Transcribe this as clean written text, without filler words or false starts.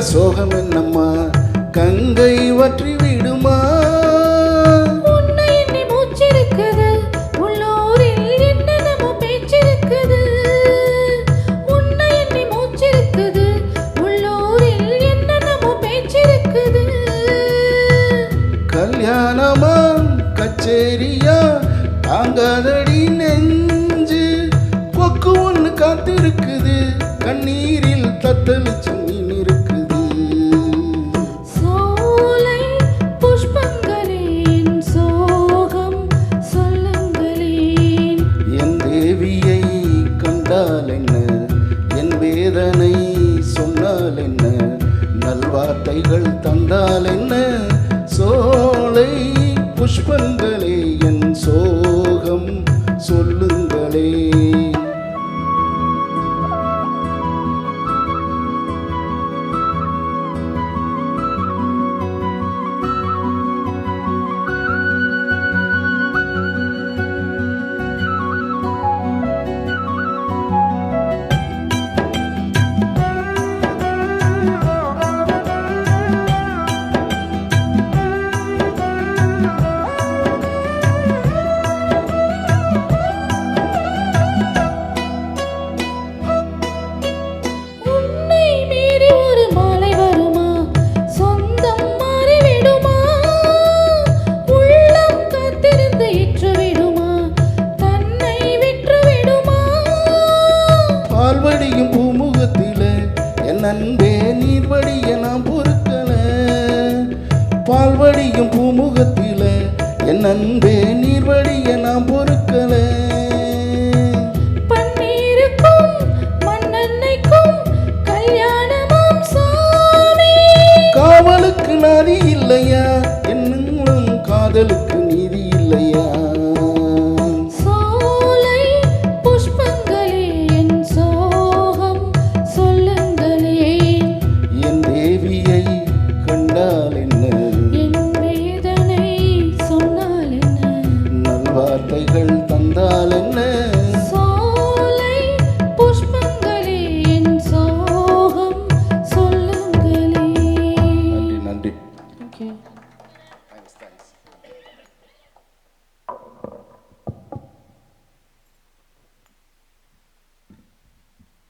சோகம் என்னம்மா கங்கை வற்றி விடுமா உன்னை எண்ணி மூச்சிருக்குது உள்ளூரில் என்னென்னமோ பேச்சிருக்குது உன்னை எண்ணி மூச்சிருக்குது உள்ளூரில் என்னென்னமோ பேச்சிருக்குது கல்யாணமா கச்சேரியா தாங்காதடி நெஞ்சு கொக்கு ஒன்று காத்திருக்குது கண்ணீரில் தத்தளிச்சு மீன் இருக்குது சோலை புஷ்பங்களேன் சோகம் சொல்லுங்களேன் என் தேவியை கண்டால் என்ன என் வேதனை சொன்னால் என்ன நல்வார்த்தைகள் தந்தால் என்ன சோலை புஷ்பங்களே என் சோகம் சொல்லுங்களே உன்னை மீறி ஒரு மாலை வருமா சொந்தம் மாறிவிடுமா உள்ளம் காத்திருந்து இற்றுவிடுமா தன்னை விற்றுவிடுமா பால்வடியும் பூமுகத்தில என் அன்பே நீர்வடிய நான் பொறுக்கல பால்வடியும் பூமுகத்தில என் அன்பே நீர்வடிய நான் பொறுக்கல பன்னீருக்கும் மண்ணெண்ணைக்கும் கல்யாணமாம் சாமி காவலுக்கு நாதி இல்லையா என்னும் காதலுக்கு நீதி இல்லையா சோலை புஷ்பங்களே என் சோகம் சொல்லுங்களேன் என் தேவியை கண்டால் என்ன